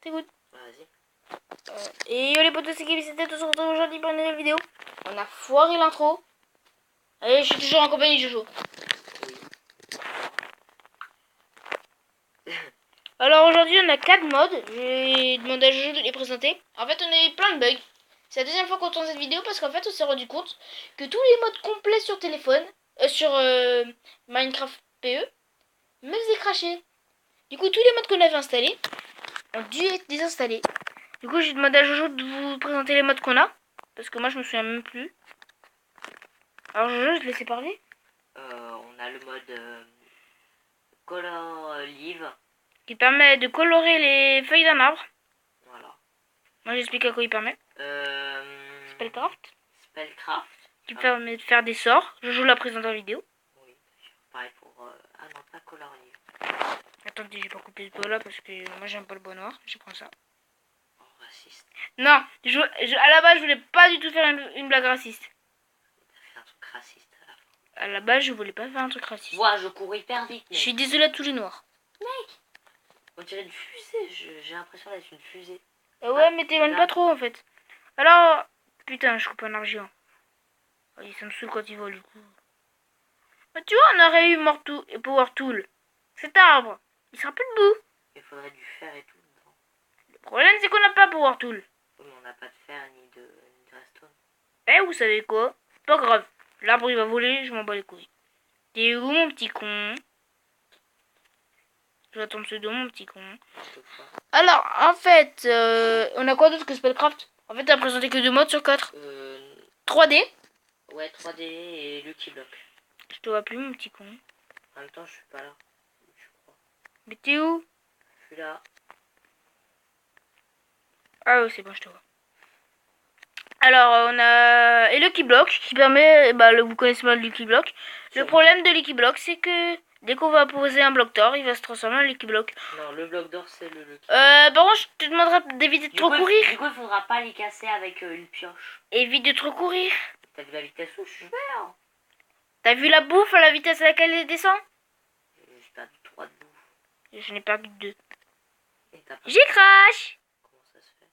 t'écoute. Vas-y. Et yo les potos, c'est Kevin, c'était tout sur aujourd'hui pour une nouvelle vidéo. On a foiré l'intro. Et je suis toujours en compagnie de Jojo. Oui. Alors aujourd'hui on a 4 modes. J'ai demandé à Jojo de les présenter. En fait on a eu plein de bugs. C'est la deuxième fois qu'on tourne cette vidéo parce qu'en fait on s'est rendu compte que tous les modes complets sur téléphone, sur Minecraft PE, me faisaient cracher. Du coup tous les modes qu'on avait installés ont dû être désinstallés. Du coup j'ai demandé à Jojo de vous présenter les modes qu'on a. Parce que moi je me souviens même plus. Alors Jojo, je te laissais parler. On a le mode color livre. Qui permet de colorer les feuilles d'un arbre. Voilà. Moi j'explique à quoi il permet. Spellcraft. Spellcraft. Qui permet de faire des sorts. Jojo la présente en vidéo. Oui, pareil pour... Ah non, pas color livre. Attendez, j'ai pas coupé ce bois là parce que moi j'aime pas le bois noir. Je prends ça. Oh, raciste. Non, à la base je voulais pas du tout faire une blague raciste. T'as fait un truc raciste à la fin. À la base je voulais pas faire un truc raciste. Moi, je cours hyper vite, Je mec. suis désolée à tous les noirs. Mec, on dirait une fusée. J'ai l'impression d'être une fusée. Ouais, mais t'éloignes pas trop en fait. Alors, putain, je coupe un argent. Oh, ça me saoule quand il vole du coup. Bah, tu vois, on aurait eu Mortu et Power Tool. Cet arbre, il sera plus debout. Il faudrait du fer et tout dedans. Le problème, c'est qu'on n'a pas Power Tool. Oui, mais on n'a pas de fer ni de redstone. Eh, vous savez quoi? Pas grave. L'arbre, il va voler, je m'en bats les couilles. T'es où, mon petit con? Je vois ton pseudo, mon petit con. Alors, en fait, on a quoi d'autre que Spellcraft? En fait, t'as présenté que 2 modes sur 4. 3D. Ouais, 3D et Lucky Block. Je te vois plus, mon petit con. En même temps, je suis pas là. Je crois. Mais t'es où? Je suis là. Ah oui, c'est bon, je te vois. Alors, on a et Lucky Block qui permet, vous connaissez pas le Lucky Block. Le problème de Lucky Block, c'est que dès qu'on va poser un bloc d'or, il va se transformer en Lucky Block. Non, le bloc d'or, c'est le Lucky. Par contre, je te demanderai d'éviter de trop courir. Du coup, il faudra pas les casser avec une pioche. Évite de trop courir. T'as vu la vitesse où je suis vert? T'as vu la bouffe à la vitesse à laquelle elle descend? J'ai perdu 3 de bouffe. Je n'ai perdu 2. Et t'as pas... J'ai crash. Comment ça se fait?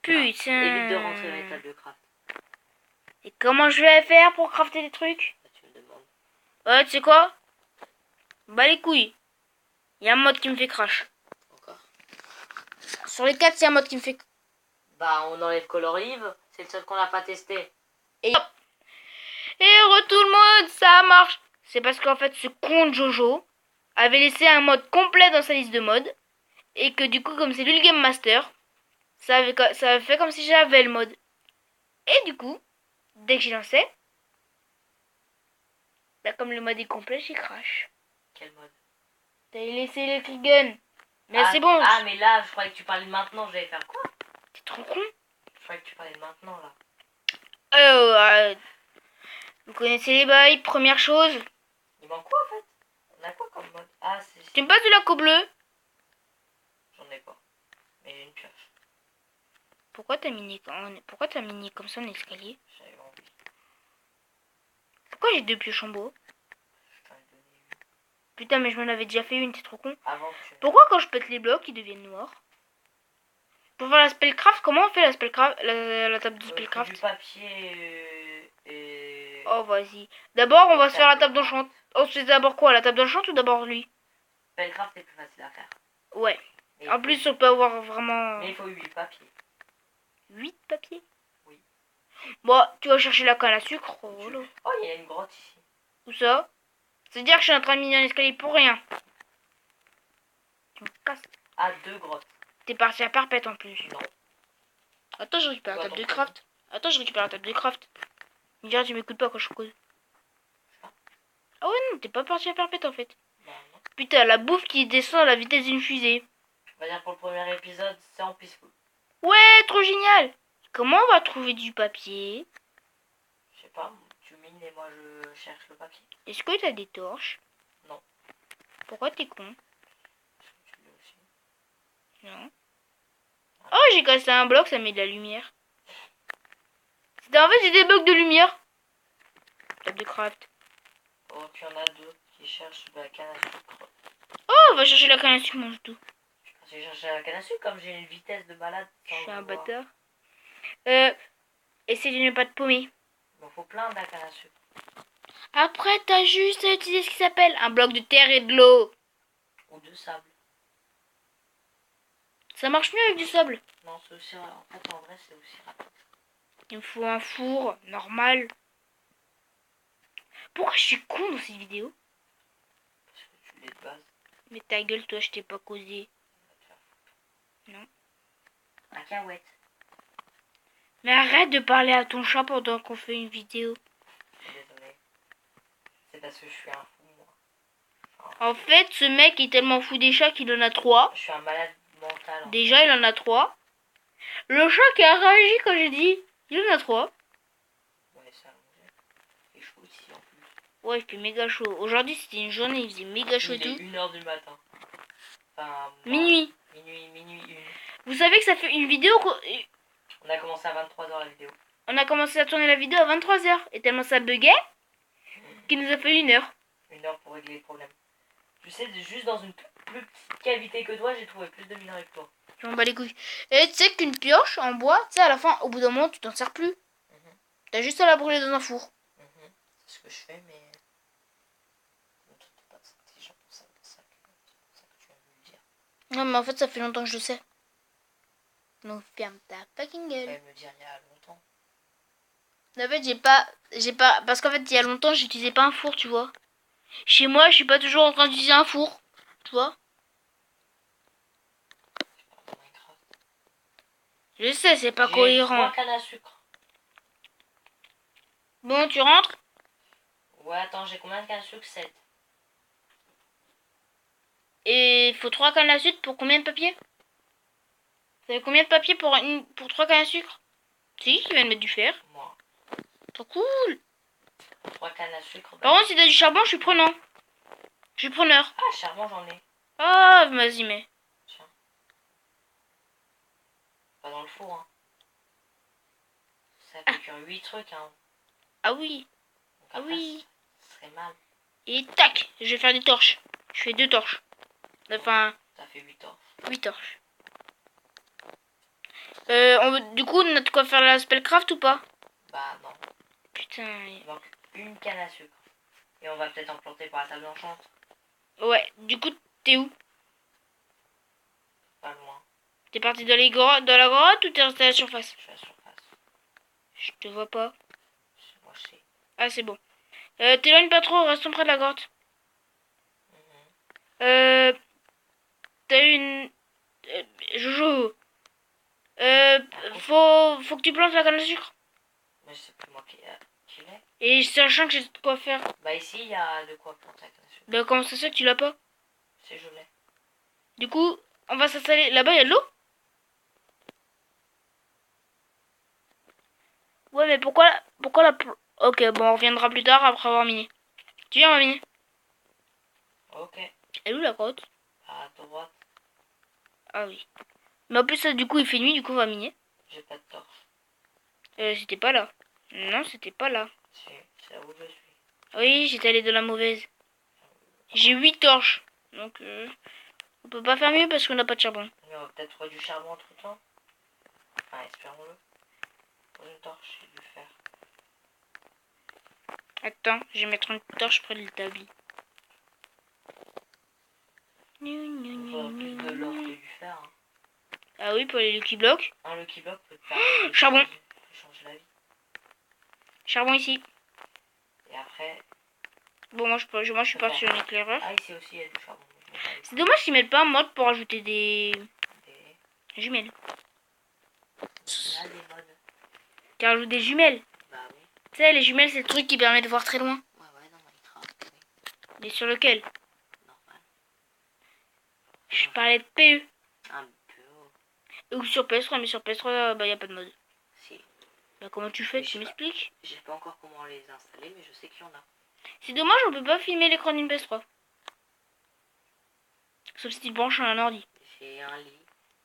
Putain. Évite de rentrer dans les tables de craft. Et comment je vais faire pour crafter des trucs? Là, tu me demandes. Ouais, tu sais quoi? Bah les couilles. Il y a un mode qui me fait crash. Encore? Sur les 4, c'est un mode qui me fait... Bah, on enlève Color Live. C'est le seul qu'on n'a pas testé. Et hop. Et retour le mode, ça marche. C'est parce qu'en fait, ce con de Jojo avait laissé un mode complet dans sa liste de modes. Et que du coup, comme c'est lui le Game Master, ça avait fait comme si j'avais le mode. Et du coup, dès que j'ai lancé, comme le mode est complet, j'ai crash. Quel mode? T'as laissé l'électric gun. Mais c'est bon. Ah, mais là, je croyais que tu parlais de maintenant. J'allais faire quoi? T'es trop con. Je croyais que tu parlais de maintenant, là. Vous connaissez les bails, première chose. Il manque quoi, en fait? On a quoi comme mode? Ah, c'est... Tu me passes du laco bleu? J'en ai pas. Mais j'ai une pioche. Pourquoi t'as mis comme ça un escalier? J'avais envie. Pourquoi j'ai 2 pioches en bois? Je t'en ai donné une. Putain, mais je m'en avais déjà fait une, t'es trop con. Avant que tu... Pourquoi quand je pète les blocs, ils deviennent noirs? Pour faire la spellcraft, comment on fait la spellcraft, la table de spellcraft? Du papier et... Oh, vas-y. D'abord, on va se faire la table d'enchant. On se fait d'abord quoi? La table d'enchant ou d'abord lui? Spellcraft, c'est plus facile à faire. Ouais. Mais En plus, on peut avoir vraiment... Mais il faut 8 papiers. 8 papiers? Oui. Bon, tu vas chercher la canne à sucre. Oh, là. Oh, il y a une grotte ici. Où ça? C'est-à-dire que je suis en train de miner un escalier pour rien. Tu me casses. Ah, 2 grottes. T'es parti à perpète en plus. Non. Attends, je récupère la table de craft. Attends, je récupère la table de craft. Mira, tu m'écoutes pas quand je cause. Ah ouais, non, t'es pas parti à perpète en fait. Bah, non. Putain, la bouffe qui descend à la vitesse d'une fusée. On va dire pour le premier épisode, c'est en peaceful. Ouais, trop génial. Comment on va trouver du papier? Je sais pas, tu mines et moi je cherche le papier. Est-ce que t'as des torches? Non. Pourquoi t'es con? Tu l'as aussi. Non. Oh, j'ai cassé un bloc, ça met de la lumière. En fait, j'ai des blocs de lumière. Table de craft. Oh, puis il y en a 2 qui cherchent de la canne à sucre. Oh, on va chercher la canne à sucre, mange tout. Je sais pas J'ai cherché la canne à sucre comme j'ai une vitesse de balade. Je sans suis le un vouloir. bâtard. Essaye de ne pas te paumer. Il m'en faut plein de la canne à sucre. Après, t'as juste à utiliser ce qui s'appelle un bloc de terre et de l'eau. Ou de sable. Ça marche mieux avec du sable. Non, c'est aussi... En fait, en vrai, c'est aussi rapide. Il me faut un four normal. Pourquoi je suis con dans cette vidéo? Parce que tu l'es de base. Mais ta gueule, toi, je t'ai pas causé. Non. Cacahuète. Mais arrête de parler à ton chat pendant qu'on fait une vidéo. Désolé. C'est parce que je suis un fou, moi. En fait, ce mec est tellement fou des chats qu'il en a 3. Je suis un malade mental. Déjà, il en a 3. Le chat qui a réagi quand j'ai dit, il en a 3. Ouais, ça, il fait chaud ici en plus. Ouais, il fait méga chaud. Aujourd'hui, c'était une journée, il faisait méga chaud et Il est tout. 1h du matin. Enfin, Minuit. Minuit 1. Vous savez que ça fait une vidéo On a commencé à 23h la vidéo. On a commencé à tourner la vidéo à 23h. Et tellement ça buguait qu'il nous a fallu 1 heure. 1 heure pour régler le problème. Tu sais, juste dans une toute plus petite cavité que toi, j'ai trouvé plus de minerais que toi. J'en bats les couilles. Et tu sais qu'une pioche en bois, tu sais, à la fin, au bout d'un moment, tu t'en sers plus. T'as juste à la brûler dans un four. C'est ce que je fais, mais... Toi, t'es pas intelligent pour ça, c'est pour ça que tu viens de me le dire. Non, mais en fait, ça fait longtemps que je le sais. Donc, ferme ta fucking Tu gueule. vas me dire il y a longtemps. En fait, j'ai pas, parce qu'en fait, il y a longtemps, j'utilisais pas un four, tu vois. Chez moi, je suis pas toujours en train d'utiliser un four, tu vois. Je parle de Minecraft. Je sais, c'est pas J'ai cohérent. 3 cannes à sucre. Bon, tu rentres? Ouais, attends, j'ai combien de cannes à sucre? 7. Et il faut 3 cannes à sucre pour combien de papier? Vous savez combien de papier pour 3 cannes à sucre? Si, qui vient de mettre du fer. Moi. Trop cool. 3 cannes à sucre. Par contre, si t'as du charbon, je suis prenant. Je suis preneur. Ah, charbon, j'en ai. Ah, vas-y, mais. Tiens. Pas dans le four, hein. Ça fait cuire 8 trucs, hein. Ah oui. Donc Ah après, oui. ce serait mal. Et tac, je vais faire des torches. Je fais 2 torches. Enfin, Ça fait 8 torches. 8 torches. Du coup, on a de quoi faire la spellcraft ou pas? Bah non. Putain. Il manque une canne à sucre. Et on va peut-être en planter par la table d'enchante. Ouais, du coup, t'es où? Pas loin. T'es parti dans la grotte ou t'es resté à la surface? Je suis à la surface. Je te vois pas. Moi, je sais. Ah, c'est bon. T'éloigne pas trop, restons près de la grotte. T'as une... Jojo. Faut que tu plantes la canne à sucre. Mais c'est plus moi qui l'ai. Et sachant que j'ai de quoi faire. Bah ici, il y a de quoi planter la canne à sucre. Bah comment ça se fait que tu l'as pas? C'est je l'ai. Du coup, on va s'installer. Là-bas, il y a de l'eau? Ouais, mais pourquoi la... Ok, bon, on reviendra plus tard après avoir miné. Tu viens, on va miner. Ok. Elle est où la grotte? À droite, Ah oui. Mais en plus, ça, du coup, il fait nuit, du coup, on va miner. j'ai pas de torche. C'était pas là. Non, c'était pas là. C'est là où je suis. Oui, j'étais allé de la mauvaise. J'ai 8 torches. Donc, on peut pas faire mieux parce qu'on n'a pas de charbon. Mais on va peut-être trouver du charbon entre temps. Enfin, espérons-le. Pour une torche, j'ai dû faire. Attends, je vais mettre une torche près de l'établi. Il faudra plus de l'or que du fer. Hein. Ah oui, pour les Lucky Blocks. Un Lucky Block peut te permettre de Charbon. changer la vie. Charbon ici. Et après... Bon, moi je suis pas sur un éclaireur. Ah, ici aussi, il y a du charbon. C'est dommage qu'ils mettent pas un mode pour ajouter des Des... jumelles. Là, des modes. Tu rajoutes des jumelles. Bah oui. Tu sais, les jumelles, c'est le truc qui permet de voir très loin. Ouais, dans Minecraft, oui. Mais sur lequel? Normal. Je parlais de PE. Un peu... Ou sur PS3, mais sur PS3, bah y a pas de mode. Si. Bah comment tu fais? Mais Tu je sais m'expliques? Je sais pas encore comment les installer, mais je sais qu'il y en a. C'est dommage, on peut pas filmer l'écran d'une PS3. Sauf si tu le branches à un ordi. J'ai un lit.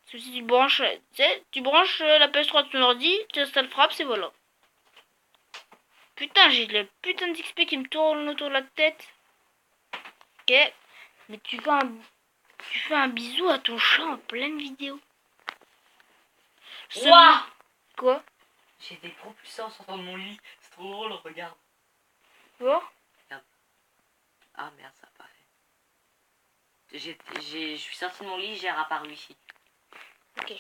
Sauf si tu le branches... Tu sais, tu branches la PS3 de ton ordi, tu installes Fraps et voilà. Putain, j'ai de la putain d'XP qui me tourne autour de la tête. Ok. Mais tu fais un... Tu fais un bisou à ton chat en pleine vidéo. Ouah, Quoi? j'ai des propulseurs sortant de mon lit. C'est trop drôle, regarde. Voir? Ah merde, ça a pas fait. Je suis sorti de mon lit, j'ai réapparu ici. Ok.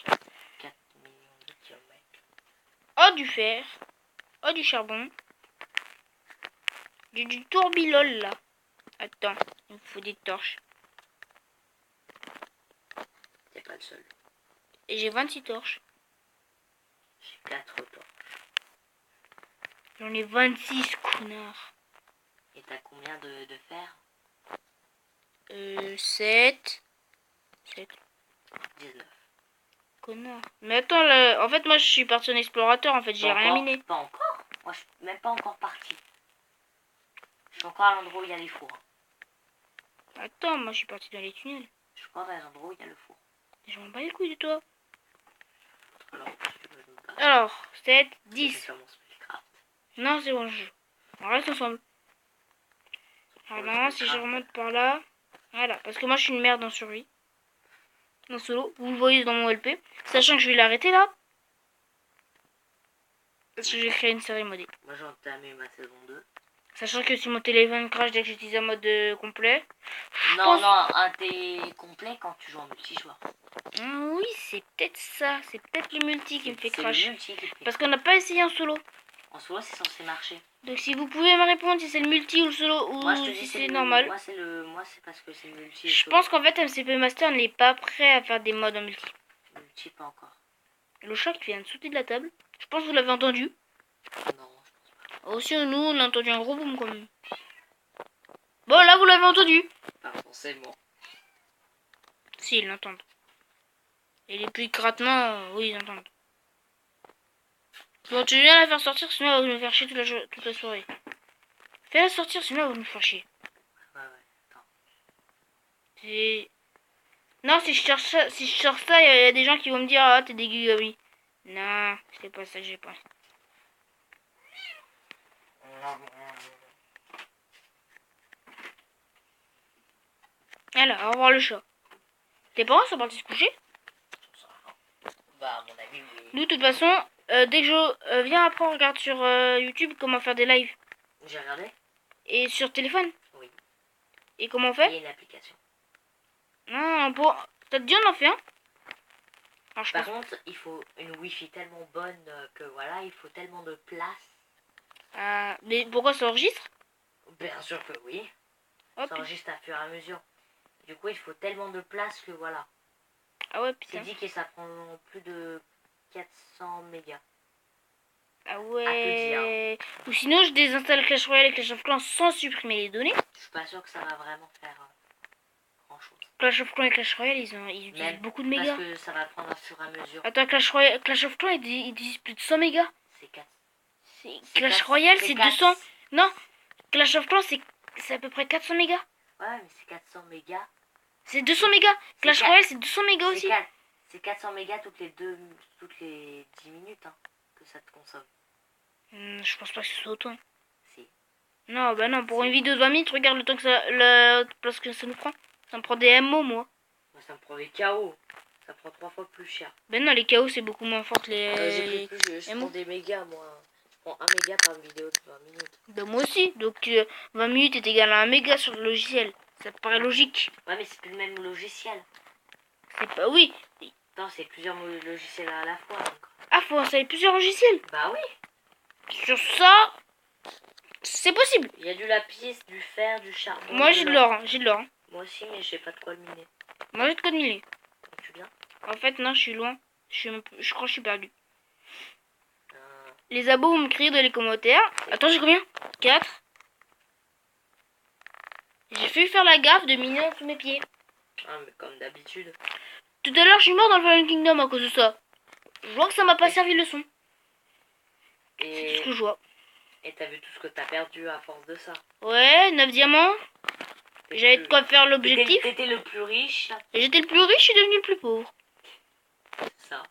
4 millions de kilomètres. Oh, du fer. Oh, du charbon. J'ai du tourbilol là. Attends, il me faut des torches. T'es pas le seul. Et j'ai 26 torches. J'ai 4 torches. J'en ai 26, connard. Et t'as combien de fer? 7. 7. 19. Connard. Mais attends, là, en fait, moi, je suis parti en explorateur. En fait, j'ai rien miné. Pas encore. Moi, je suis même pas encore parti. Je suis encore à l'endroit où il y a les fours. Attends, moi, je suis parti dans les tunnels. Je suis encore à l'endroit où il y a le four. Je m'en bats les couilles de toi. Alors, si tu veux, je me bats. Alors, 7, Je vais 10. faire mon spellcraft. Non, c'est bon, je joue. On reste ensemble. Alors, si je remonte par là. Voilà, parce que moi, je suis une merde en survie. En solo. Vous le voyez dans mon LP. Sachant que je vais l'arrêter là. Parce que j'ai créé une série modée. Moi, j'ai entamé ma saison 2. Sachant que si mon téléphone crash dès que j'utilise un mode complet. Non, un thé complet quand tu joues en multijoueur. Oui, c'est peut-être ça. C'est peut-être le multi qui me fait C'est crash. le multi qui te fait. Parce qu'on n'a pas essayé en solo. En solo, c'est censé marcher. Donc si vous pouvez me répondre si c'est le multi ou le solo ou Moi, je te si dis, c'est normal. Moi, c'est parce que c'est le multi. Je pense qu'en fait MCP Master n'est pas prêt à faire des modes en multi. Multi, pas encore. Le chat qui vient de sauter de la table. Je pense que vous l'avez entendu. Non, Aussi nous on a entendu un gros boom quand même. Bon là vous l'avez entendu. pas forcément. Si ils l'entendent. Et les petits grattements, oui ils entendent. Bon tu viens la faire sortir sinon elle va nous faire chier toute la soirée. Fais-la sortir sinon elle va nous faire chier. Ouais, attends. C'est... Non si je sors ça, il y a des gens qui vont me dire ah t'es dégueu oui. Non, c'est pas ça que j'ai pas. Alors, au revoir le chat. Tes parents sont partis se coucher? Bah, à mon avis, oui. Nous, de toute façon, dès que je viens après, on regarde sur YouTube comment faire des lives. J'ai regardé? Et sur téléphone? Oui. Et comment on Il y a fait? une application. Non, pour... T'as dit on en fait un? Alors, Par contre, il faut une wifi tellement bonne que voilà, il faut tellement de place. Mais pourquoi ça enregistre? Bien sûr que oui. Hop. Ça enregistre à fur et à mesure. Du coup, il faut tellement de place que voilà. Ah ouais, C'est putain. dit que ça prend plus de 400 mégas. Ah À te ouais. Ou sinon, je désinstalle Clash Royale et Clash of Clans sans supprimer les données. Je suis pas sûr que ça va vraiment faire grand chose. Clash of Clans et Clash Royale, ils utilisent Même beaucoup de mégas. parce que ça va prendre à fur et à mesure. Attends, Clash of Clans, ils utilisent plus de 100 mégas. C'est 4. Clash Royale, c'est 200. Non, Clash of Clans, c'est à peu près 400 mégas. Ouais, mais c'est 400 mégas. C'est 200 mégas. Clash Royale, c'est 200 mégas aussi. C'est 400 mégas toutes les 10 minutes hein, que ça te consomme. Je pense pas que ce soit autant. Si. Non, bah non, pour une vidéo de 20 minutes, regarde le temps que la place que ça nous prend. Ça me prend des MO, moi. Moi, ça me prend des KO. Ça prend 3 fois plus cher. Ben non, les KO, c'est beaucoup moins fort que les... Je prends des mégas, moi. Je prends 1 méga par vidéo de 20 minutes. Ben moi aussi. Donc 20 minutes est égal à 1 méga sur le logiciel. Ça te paraît logique. Ouais, mais c'est plus le même logiciel. C'est pas... Oui. Non, c'est plusieurs logiciels à la fois. Donc. Ah, faut installer plusieurs logiciels. Bah oui. Sur ça, c'est possible. Il y a du lapis, du fer, du charbon. Moi, j'ai de l'or. Hein. J'ai de l'or. Hein. Moi aussi, mais je sais pas de quoi le miner. Moi, j'ai de quoi de miner. Tu viens? En fait, non, je suis loin. Je crois que je suis perdu. Euh, Les abos vont me crier dans les commentaires. Attends, j'ai combien? 4. J'ai fait faire la gaffe de miner sous mes pieds. Ah, mais comme d'habitude. Tout à l'heure, je suis mort dans le Fallen Kingdom à cause de ça. Je vois que ça m'a pas servi de leçon. C'est tout ce que je vois. Et t'as vu tout ce que t'as perdu à force de ça. Ouais, 9 diamants. J'avais de quoi faire l'objectif. T'étais le plus riche. Et j'étais le plus riche, je suis devenu le plus pauvre. Ça.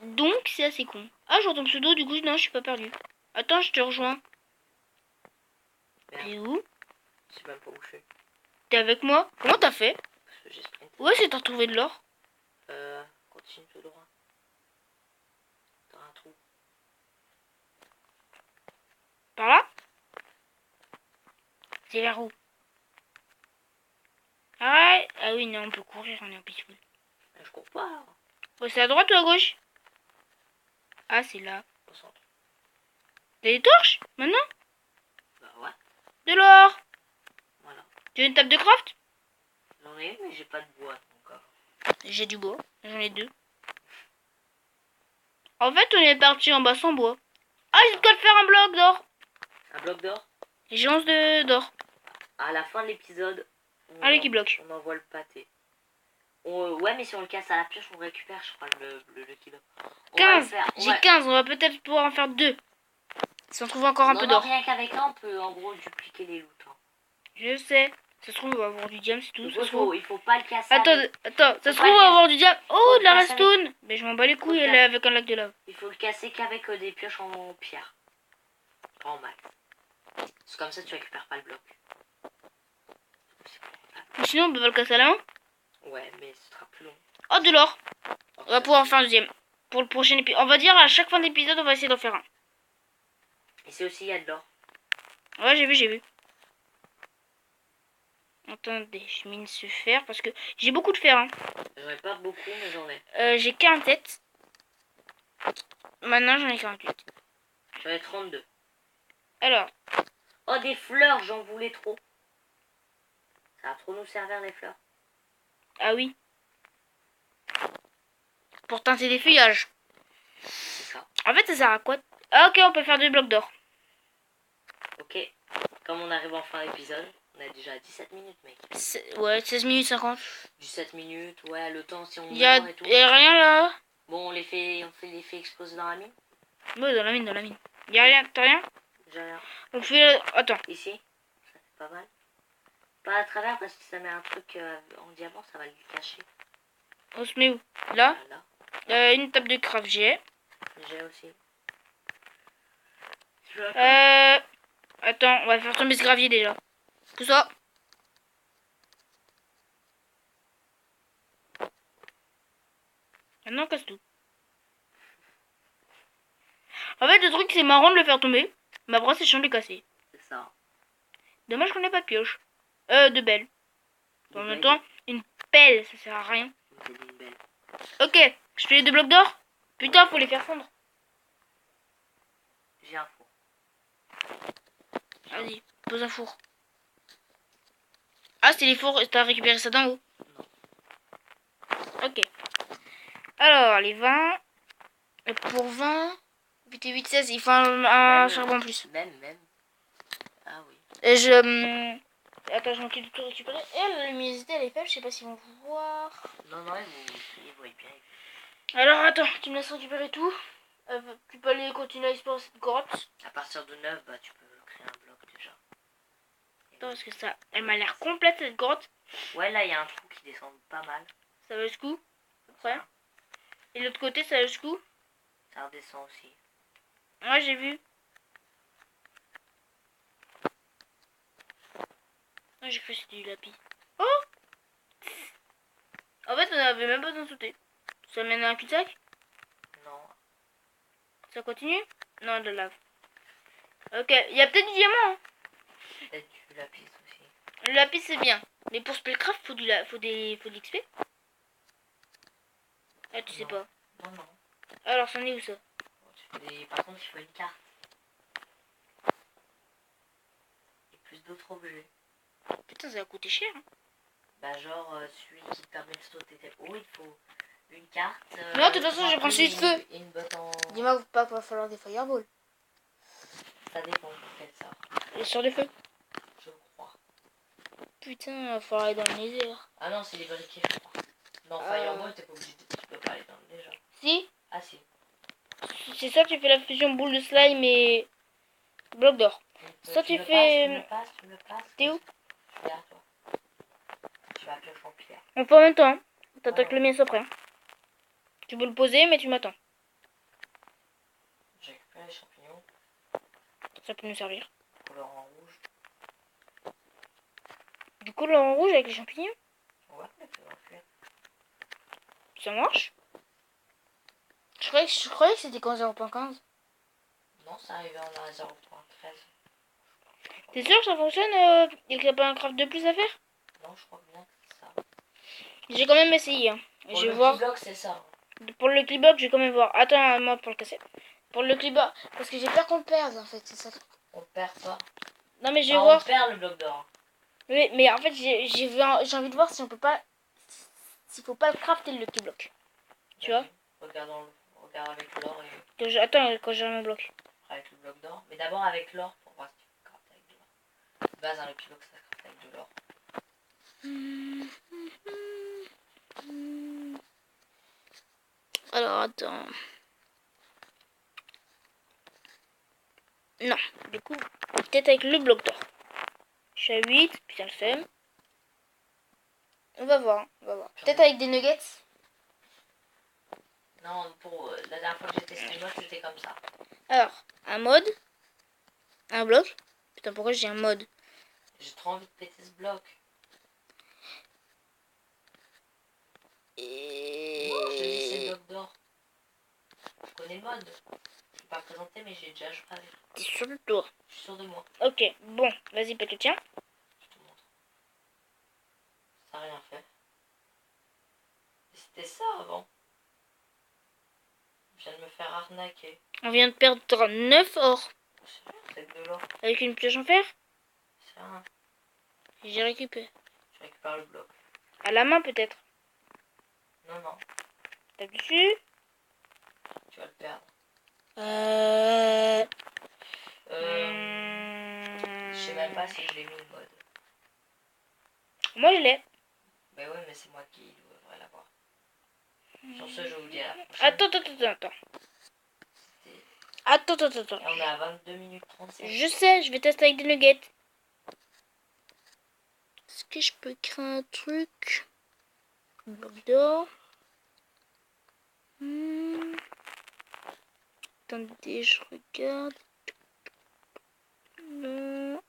Donc, c'est assez con. Ah, je vois ton pseudo, du coup, non, je suis pas perdu. Attends, je te rejoins. Merde. T'es où? Je sais même pas où je suis. T'es avec moi? Comment t'as fait? Ouais, c'est t'as retrouvé de l'or. Continue tout droit. T'as un trou. Par là? C'est vers où? Ah, ah oui, non, on peut courir, on est en peaceful. Je cours pas là. Ouais, c'est à droite ou à gauche? Ah, c'est là. Au centre. T'as des torches maintenant? Bah ouais. De l'or. Voilà. Tu veux une table de craft? J'en ai une mais j'ai pas de bois donc. J'ai du bois, j'en ai 2. En fait, on est parti en bas sans bois. Ah, j'ai de quoi te faire un bloc d'or. Un bloc d'or. J'ai 11 d'or. À la fin de l'épisode, Allez, qui bloque. on envoie le pâté. Ouais, mais si on le casse à la pioche, on récupère, je crois, le kilo. 15. J'ai 15, on va peut-être pouvoir en faire 2. Si on trouve encore un peu d'or. Rien qu'avec là, on peut en gros dupliquer les loots. Hein. Je sais. Ça se trouve, on va avoir du diamant, c'est tout. Il faut pas le casser. Attends, ça se trouve, on va avoir du diamant. Oh, de la redstone. Mais je m'en bats les couilles, elle est avec un lac de lave. Il faut le casser qu'avec des pioches en pierre. Pas en max. C'est comme ça, tu récupères pas le bloc. Ou sinon, on peut pas le casser à la main. Ouais, mais ce sera plus long. Oh, de l'or. On va pouvoir en faire un deuxième. Pour le prochain épisode. On va dire à chaque fin d'épisode, on va essayer d'en faire un. Ici aussi, il y a de l'or. Ouais, j'ai vu. Attendez, je mine ce fer parce que j'ai beaucoup de fer. Hein. J'en ai pas beaucoup, mais j'en ai. J'ai 47. Maintenant, j'en ai 48. J'en ai 32. Alors. Oh, des fleurs, j'en voulais trop. Ça va trop nous servir, les fleurs. Ah oui. Pour teinter des feuillages. C'est ça. En fait, ça sert à quoi? Ah, ok, on peut faire 2 blocs d'or. Ok. Comme on arrive en fin d'épisode, on a déjà 17 minutes, mec. Ouais, 16 minutes 50. 17 minutes, ouais, le temps si on meurt et tout. Y'a rien là. Bon, on fait les fait exploser dans la mine. Ouais, dans la mine. Y'a rien, t'as rien? J'ai rien. On fait... Attends. Ici, ça fait pas mal. Pas à travers parce que ça met un truc en diamant, ça va le cacher. On se met où? Là? Là. Une table de craft, j'ai. J'ai aussi. Attends, on va faire tomber ce gravier déjà. Tout ça. Maintenant, on casse tout. En fait, le truc, c'est marrant de le faire tomber. Ma brosse, c'est chiant de le casser. C'est ça. Dommage qu'on n'ait pas de pioche. De belle. En même temps, une pelle, ça sert à rien. Une belle. Ok, je fais les 2 blocs d'or. Putain, faut les faire fondre. J'ai un four. Vas-y, pose un four. Ah, c'est les fours, t'as récupéré ça d'en haut. Non. Ok. Alors, les 20. Pour 20, 8 et 8, 16, il faut un charbon en plus. Même. Ah oui. Et je... Attends, je m'occupe de tout récupérer. Et la luminosité, elle est faible, je sais pas s'ils vont voir. Non, ils voient bien. Alors, attends, tu me laisses récupérer tout. Tu peux aller continuer à explorer cette grotte. À partir de 9, bah tu peux créer un bloc déjà. Attends, parce que ça... Elle m'a l'air complète, cette grotte. Ouais, là, il y a un trou qui descend pas mal. Ça va jusqu'où? Ouais. Et l'autre côté, ça va jusqu'où? Ça redescend aussi. Ouais, j'ai vu. Ah, j'ai cru que c'était du lapis. Oh! En fait, on avait même pas besoin de sauter. Ça mène à un cul-de-sac? Non. Ça continue? Non, de la lave. Ok, il y a peut-être du diamant. Hein. Peut-être du lapis aussi. Le lapis, c'est bien. Mais pour Spellcraft, faut de l'XP. Ah, tu sais pas. Non. Alors, c'en est où ça? Par contre, il faut une carte. Et plus d'autres objets. Putain, ça va coûter cher. Hein. Bah, genre, celui qui permet de sauter tel haut, il faut une carte. Non, de toute façon, je vais prendre celui de feu. Une botte en. Dis-moi, pas qu'il va falloir des fireballs. Ça dépend de quel sort. Les sorts de feu. Je crois. Putain, il va falloir aller dans le désert. Ah non, c'est les briquets, je crois. Non, fireball, t'es pas obligé de. Tu peux pas aller dans le déjà. Si? Ah si. C'est ça, tu fais la fusion boule de slime et bloc d'or. Ça, tu fais. Tu me passes. T'es où? Derrière toi. Je vais appeler le champignon. On fait en même temps. Hein. T'attaques le mien après. Hein. Tu peux le poser, mais tu m'attends. J'ai récupéré les champignons. Ça peut nous servir. Couleur en rouge. Du coup, là en rouge avec les champignons? Ouais, mais ça va faire. Ça marche? Je croyais que c'était qu'en 0.15. Non, ça arrive en 0.13. T'es sûr que ça fonctionne et qu'il n'y a pas un craft de plus à faire? Non, je crois bien que c'est ça. J'ai quand même essayé. Hein. Pour Je vais le voir. bloc, c'est ça. Pour le clipbox, je vais quand même voir. Attends, moi pour le casser. Pour le clipbox, parce que j'ai peur qu'on le perde en fait, c'est ça. On perd pas. Non mais je vais Enfin, voir. on perd le bloc d'or. Oui, mais en fait, j'ai envie de voir si on peut pas. S'il faut pas le crafter le clipbox. Tu vois? Regarde avec l'or et Attends, quand j'ai mon bloc. avec le bloc d'or. Mais d'abord avec l'or pour voir si tu peux crafter avec de l'or. De base, dans le bloc, ça crafte avec de l'or. Alors, attends. Non, du coup, peut-être avec le bloc d'or. Je suis à 8, putain le seum. On va voir, on va voir. Peut-être avec des nuggets. Non, pour la dernière fois que j'ai testé le mode, c'était comme ça. Alors, un mode. Un bloc. Putain, pourquoi j'ai un mode? J'ai trop envie de péter ce bloc. Et... Non, je te dis c'est le bloc d'or. Je connais le mode. Je vais pas présenter, mais j'ai déjà joué avec. T'es sûr de toi? Je suis sûr de moi. Ok, bon, vas-y, pète le tien. Je te montre. Ça n'a rien fait. C'était ça avant. Je viens de me faire arnaquer. On vient de perdre 9 or. C'est rien, c'est de l'or. Avec une pioche en fer. C'est rien. J'ai récupéré. Je récupère le bloc. À la main peut-être. Non, non. Tape dessus. Tu vas le perdre. Euh... Je sais même pas si je l'ai mis le mode. Moi je l'ai. Mais ouais, mais c'est moi qui devrais l'avoir. Sur ce, je vous dis à la prochaine. Attends. C'était- Attends. Et on est à 22 minutes 37. Je sais, je vais tester avec des nuggets. Est-ce que je peux créer un truc? Bloc d'or. Attendez, je regarde. Non.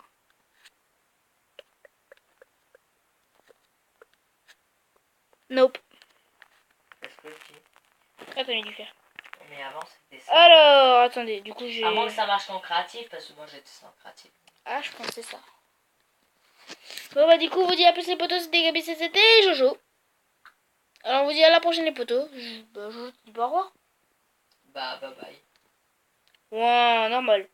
Nope. Qu'est-ce que je dis? Attends, il dû faire. Mais avant, c'était ça. Alors, attendez, du coup j'ai... À moins que ça marche en créatif, parce que moi j'ai testé en créatif. Ah, je pensais ça. Bon bah du coup, on vous dit à plus les potos, c'était Gabi, c'était Jojo. Alors on vous dit à la prochaine les potos. Je te dis pas au revoir. Bah, bye bye. Ouais, normal.